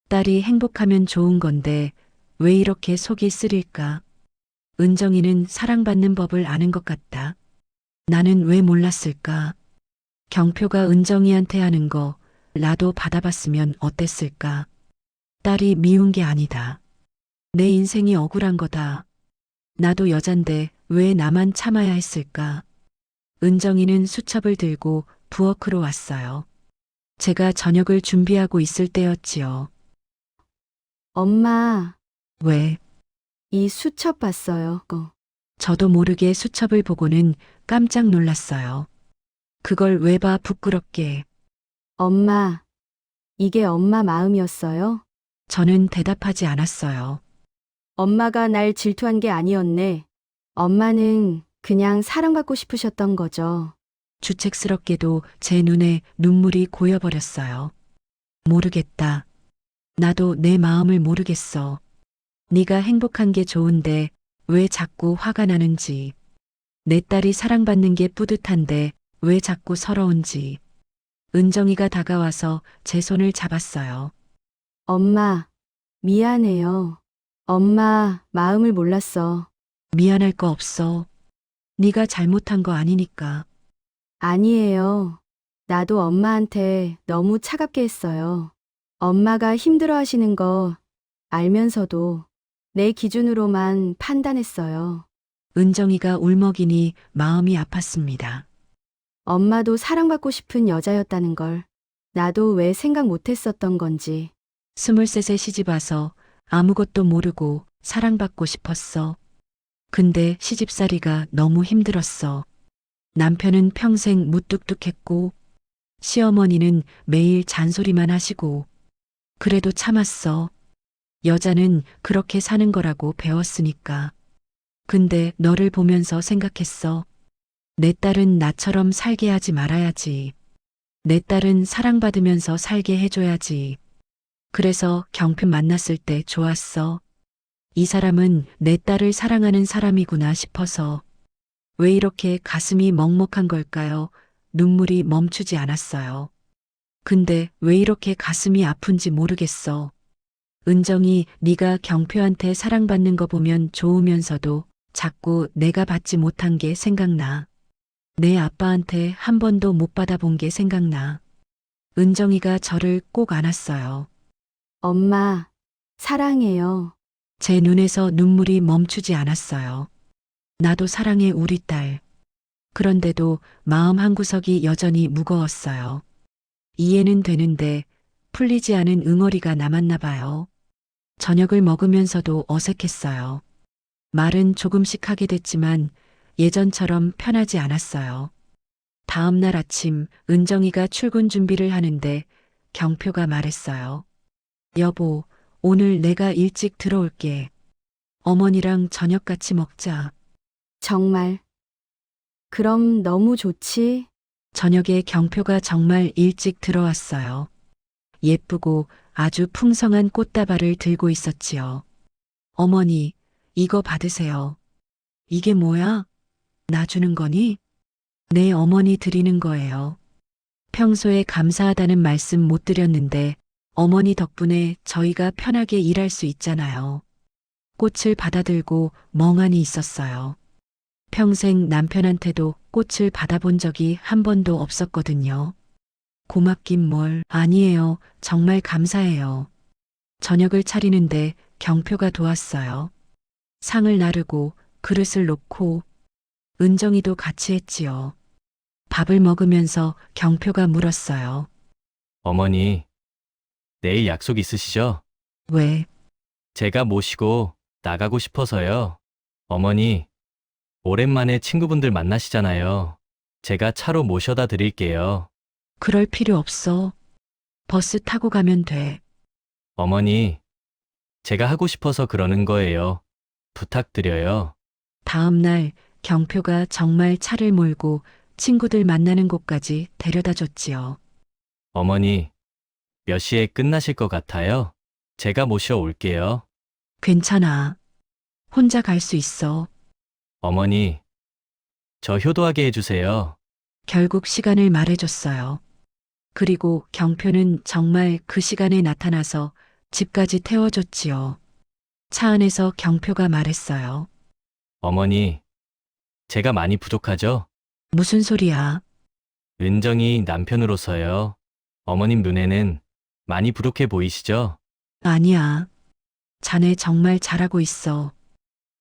Speaker 1: 딸이 행복하면 좋은 건데 왜 이렇게 속이 쓰릴까? 은정이는 사랑받는 법을 아는 것 같다. 나는 왜 몰랐을까? 경표가 은정이한테 하는 거 나도 받아봤으면 어땠을까? 딸이 미운 게 아니다. 내 인생이 억울한 거다. 나도 여잔데 왜 나만 참아야 했을까? 은정이는 수첩을 들고 부엌으로 왔어요. 제가 저녁을 준비하고 있을 때였지요.
Speaker 2: 엄마,
Speaker 1: 왜?
Speaker 2: 이 수첩 봤어요.
Speaker 1: 저도 모르게 수첩을 보고는 깜짝 놀랐어요. 그걸 왜 봐 부끄럽게.
Speaker 2: 엄마, 이게 엄마 마음이었어요?
Speaker 1: 저는 대답하지 않았어요.
Speaker 2: 엄마가 날 질투한 게 아니었네. 엄마는 그냥 사랑받고 싶으셨던 거죠.
Speaker 1: 주책스럽게도 제 눈에 눈물이 고여버렸어요. 모르겠다. 나도 내 마음을 모르겠어. 네가 행복한 게 좋은데 왜 자꾸 화가 나는지. 내 딸이 사랑받는 게 뿌듯한데 왜 자꾸 서러운지. 은정이가 다가와서 제 손을 잡았어요.
Speaker 2: 엄마, 미안해요. 엄마 마음을 몰랐어.
Speaker 1: 미안할 거 없어. 네가 잘못한 거 아니니까.
Speaker 2: 아니에요. 나도 엄마한테 너무 차갑게 했어요. 엄마가 힘들어 하시는 거 알면서도 내 기준으로만 판단했어요.
Speaker 1: 은정이가 울먹이니 마음이 아팠습니다.
Speaker 2: 엄마도 사랑받고 싶은 여자였다는 걸 나도 왜 생각 못했었던 건지.
Speaker 1: 23세 시집 와서 아무것도 모르고 사랑받고 싶었어. 근데 시집살이가 너무 힘들었어. 남편은 평생 무뚝뚝했고, 시어머니는 매일 잔소리만 하시고, 그래도 참았어. 여자는 그렇게 사는 거라고 배웠으니까. 근데 너를 보면서 생각했어. 내 딸은 나처럼 살게 하지 말아야지. 내 딸은 사랑받으면서 살게 해줘야지. 그래서 경표 만났을 때 좋았어. 이 사람은 내 딸을 사랑하는 사람이구나 싶어서. 왜 이렇게 가슴이 먹먹한 걸까요? 눈물이 멈추지 않았어요. 근데 왜 이렇게 가슴이 아픈지 모르겠어. 은정이 네가 경표한테 사랑받는 거 보면 좋으면서도 자꾸 내가 받지 못한 게 생각나. 내 아빠한테 한 번도 못 받아본 게 생각나. 은정이가 저를 꼭 안았어요.
Speaker 2: 엄마, 사랑해요.
Speaker 1: 제 눈에서 눈물이 멈추지 않았어요. 나도 사랑해 우리 딸. 그런데도 마음 한구석이 여전히 무거웠어요. 이해는 되는데 풀리지 않은 응어리가 남았나 봐요. 저녁을 먹으면서도 어색했어요. 말은 조금씩 하게 됐지만 예전처럼 편하지 않았어요. 다음 날 아침 은정이가 출근 준비를 하는데 경표가 말했어요. 여보, 오늘 내가 일찍 들어올게. 어머니랑 저녁 같이 먹자.
Speaker 2: 정말. 그럼 너무 좋지?
Speaker 1: 저녁에 경표가 정말 일찍 들어왔어요. 예쁘고 아주 풍성한 꽃다발을 들고 있었지요. 어머니, 이거 받으세요. 이게 뭐야? 나 주는 거니? 네, 어머니 드리는 거예요. 평소에 감사하다는 말씀 못 드렸는데 어머니 덕분에 저희가 편하게 일할 수 있잖아요. 꽃을 받아들고 멍하니 있었어요. 평생 남편한테도 꽃을 받아본 적이 한 번도 없었거든요. 고맙긴 뭘, 아니에요. 정말 감사해요. 저녁을 차리는데 경표가 도왔어요. 상을 나르고 그릇을 놓고 은정이도 같이 했지요. 밥을 먹으면서 경표가 물었어요.
Speaker 3: 어머니, 내일 약속 있으시죠?
Speaker 1: 왜?
Speaker 3: 제가 모시고 나가고 싶어서요. 어머니, 오랜만에 친구분들 만나시잖아요. 제가 차로 모셔다 드릴게요.
Speaker 1: 그럴 필요 없어. 버스 타고 가면 돼.
Speaker 3: 어머니, 제가 하고 싶어서 그러는 거예요. 부탁드려요.
Speaker 1: 다음 날 경표가 정말 차를 몰고 친구들 만나는 곳까지 데려다 줬지요.
Speaker 3: 어머니, 몇 시에 끝나실 것 같아요? 제가 모셔 올게요.
Speaker 1: 괜찮아. 혼자 갈 수 있어.
Speaker 3: 어머니, 저 효도하게 해주세요.
Speaker 1: 결국 시간을 말해줬어요. 그리고 경표는 정말 그 시간에 나타나서 집까지 태워줬지요. 차 안에서 경표가 말했어요.
Speaker 3: 어머니, 제가 많이 부족하죠?
Speaker 1: 무슨 소리야?
Speaker 3: 은정이 남편으로서요. 어머님 눈에는 많이 부족해 보이시죠?
Speaker 1: 아니야. 자네 정말 잘하고 있어.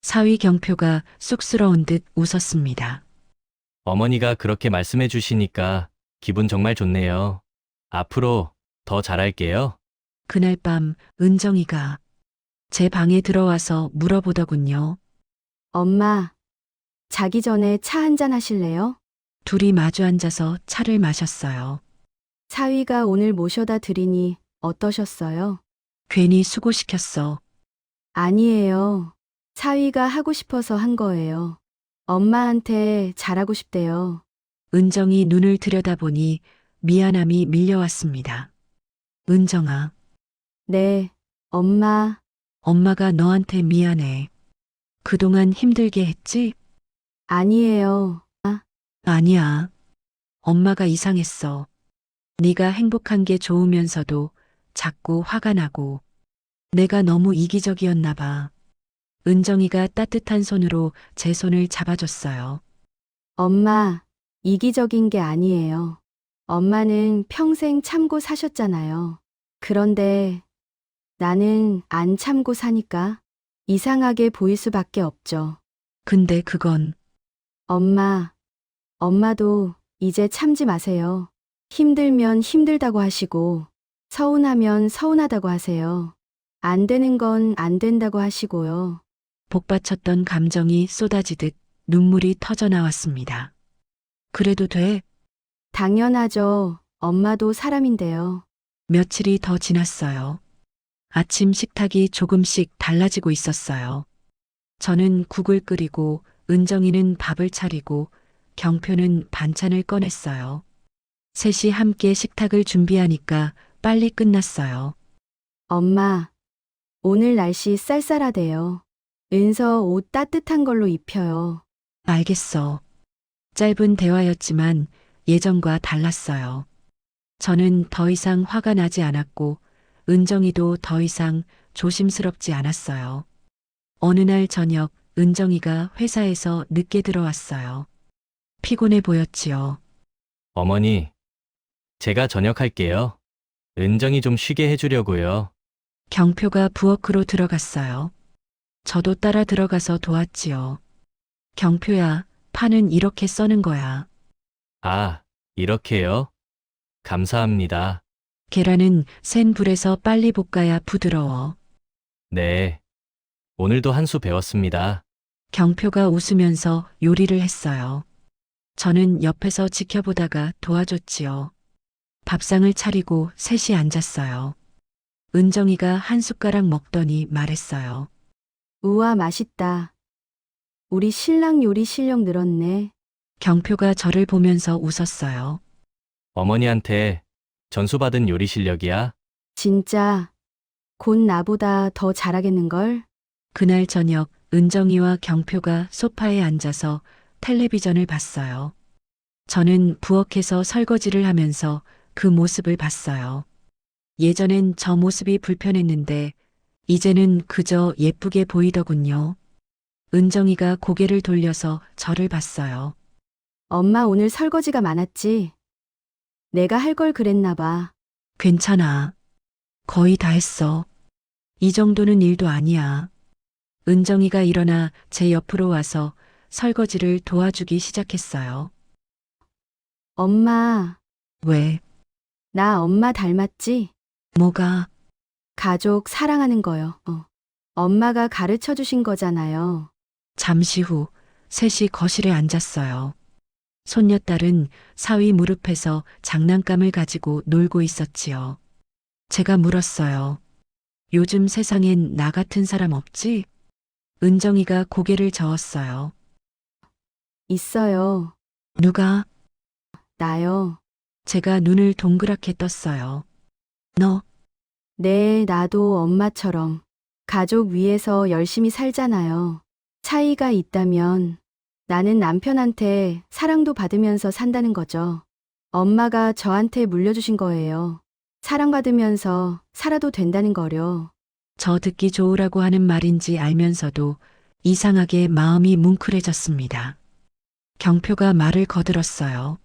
Speaker 1: 사위 경표가 쑥스러운 듯 웃었습니다.
Speaker 3: 어머니가 그렇게 말씀해 주시니까 기분 정말 좋네요. 앞으로 더 잘할게요.
Speaker 1: 그날 밤 은정이가 제 방에 들어와서 물어보더군요.
Speaker 2: 엄마, 자기 전에 차 한잔 하실래요?
Speaker 1: 둘이 마주 앉아서 차를 마셨어요.
Speaker 2: 사위가 오늘 모셔다 드리니 어떠셨어요?
Speaker 1: 괜히 수고시켰어.
Speaker 2: 아니에요. 사위가 하고 싶어서 한 거예요. 엄마한테 잘하고 싶대요.
Speaker 1: 은정이 눈을 들여다보니 미안함이 밀려왔습니다. 은정아,
Speaker 2: 네, 엄마,
Speaker 1: 엄마가 너한테 미안해. 그동안 힘들게 했지?
Speaker 2: 아니에요.
Speaker 1: 아니야. 엄마가 이상했어. 네가 행복한 게 좋으면서도 자꾸 화가 나고 내가 너무 이기적이었나 봐. 은정이가 따뜻한 손으로 제 손을 잡아줬어요.
Speaker 2: 엄마, 이기적인 게 아니에요. 엄마는 평생 참고 사셨잖아요. 그런데 나는 안 참고 사니까 이상하게 보일 수밖에 없죠.
Speaker 1: 근데 그건
Speaker 2: 엄마도 이제 참지 마세요. 힘들면 힘들다고 하시고, 서운하면 서운하다고 하세요. 안 되는 건 안 된다고 하시고요.
Speaker 1: 복받쳤던 감정이 쏟아지듯 눈물이 터져 나왔습니다. 그래도 돼?
Speaker 2: 당연하죠. 엄마도 사람인데요.
Speaker 1: 며칠이 더 지났어요. 아침 식탁이 조금씩 달라지고 있었어요. 저는 국을 끓이고 은정이는 밥을 차리고 경표는 반찬을 꺼냈어요. 셋이 함께 식탁을 준비하니까 빨리 끝났어요.
Speaker 2: 엄마, 오늘 날씨 쌀쌀하대요. 은서 옷 따뜻한 걸로 입혀요.
Speaker 1: 알겠어. 짧은 대화였지만 예전과 달랐어요. 저는 더 이상 화가 나지 않았고 은정이도 더 이상 조심스럽지 않았어요. 어느 날 저녁 은정이가 회사에서 늦게 들어왔어요. 피곤해 보였지요.
Speaker 3: 어머니, 제가 저녁할게요. 은정이 좀 쉬게 해주려고요.
Speaker 1: 경표가 부엌으로 들어갔어요. 저도 따라 들어가서 도왔지요. 경표야, 파는 이렇게 써는 거야.
Speaker 3: 아, 이렇게요? 감사합니다.
Speaker 1: 계란은 센 불에서 빨리 볶아야 부드러워.
Speaker 3: 네. 오늘도 한 수 배웠습니다.
Speaker 1: 경표가 웃으면서 요리를 했어요. 저는 옆에서 지켜보다가 도와줬지요. 밥상을 차리고 셋이 앉았어요. 은정이가 한 숟가락 먹더니 말했어요.
Speaker 2: 우와, 맛있다. 우리 신랑 요리 실력 늘었네.
Speaker 1: 경표가 저를 보면서 웃었어요.
Speaker 3: 어머니한테 전수받은 요리 실력이야?
Speaker 2: 진짜 곧 나보다 더 잘하겠는걸?
Speaker 1: 그날 저녁 은정이와 경표가 소파에 앉아서 텔레비전을 봤어요. 저는 부엌에서 설거지를 하면서 그 모습을 봤어요. 예전엔 저 모습이 불편했는데 이제는 그저 예쁘게 보이더군요. 은정이가 고개를 돌려서 저를 봤어요.
Speaker 2: 엄마 오늘 설거지가 많았지? 내가 할 걸 그랬나 봐.
Speaker 1: 괜찮아. 거의 다 했어. 이 정도는 일도 아니야. 은정이가 일어나 제 옆으로 와서 설거지를 도와주기 시작했어요.
Speaker 2: 엄마,
Speaker 1: 왜?
Speaker 2: 나 엄마 닮았지?
Speaker 1: 뭐가?
Speaker 2: 가족 사랑하는 거요. 엄마가 가르쳐 주신 거잖아요.
Speaker 1: 잠시 후 셋이 거실에 앉았어요. 손녀딸은 사위 무릎에서 장난감을 가지고 놀고 있었지요. 제가 물었어요. 요즘 세상엔 나 같은 사람 없지? 은정이가 고개를 저었어요.
Speaker 2: 있어요.
Speaker 1: 누가?
Speaker 2: 나요.
Speaker 1: 제가 눈을 동그랗게 떴어요. 너?
Speaker 2: 네, 나도 엄마처럼 가족 위해서 열심히 살잖아요. 차이가 있다면 나는 남편한테 사랑도 받으면서 산다는 거죠. 엄마가 저한테 물려주신 거예요. 사랑받으면서 살아도 된다는 거요.
Speaker 1: 저 듣기 좋으라고 하는 말인지 알면서도 이상하게 마음이 뭉클해졌습니다. 경표가 말을 거들었어요.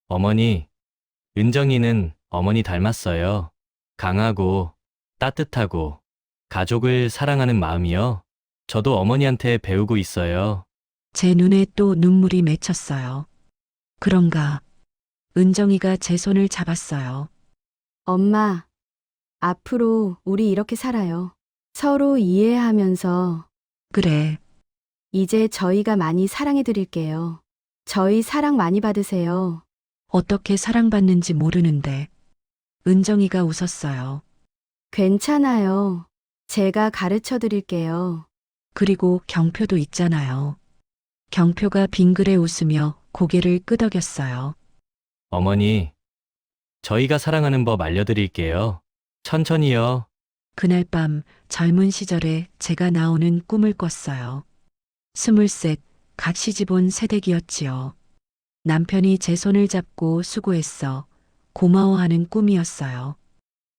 Speaker 3: 어머니, 은정이는 어머니 닮았어요. 강하고 따뜻하고 가족을 사랑하는 마음이요. 저도 어머니한테 배우고 있어요.
Speaker 1: 제 눈에 또 눈물이 맺혔어요. 그런가? 은정이가 제 손을 잡았어요.
Speaker 2: 엄마, 앞으로 우리 이렇게 살아요. 서로 이해하면서
Speaker 1: 그래,
Speaker 2: 이제 저희가 많이 사랑해 드릴게요. 저희 사랑 많이 받으세요.
Speaker 1: 어떻게 사랑받는지 모르는데. 은정이가 웃었어요.
Speaker 2: 괜찮아요. 제가 가르쳐 드릴게요.
Speaker 1: 그리고 경표도 있잖아요. 경표가 빙그레 웃으며 고개를 끄덕였어요.
Speaker 3: 어머니, 저희가 사랑하는 법 알려드릴게요. 천천히요.
Speaker 1: 그날 밤 젊은 시절에 제가 나오는 꿈을 꿨어요. 23, 갓 시집온 새댁이었지요. 남편이 제 손을 잡고 수고했어. 고마워하는 꿈이었어요.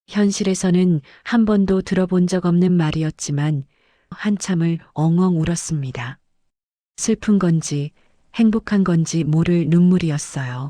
Speaker 1: 현실에서는 한 번도 들어본 적 없는 말이었지만 한참을 엉엉 울었습니다. 슬픈 건지 행복한 건지 모를 눈물이었어요.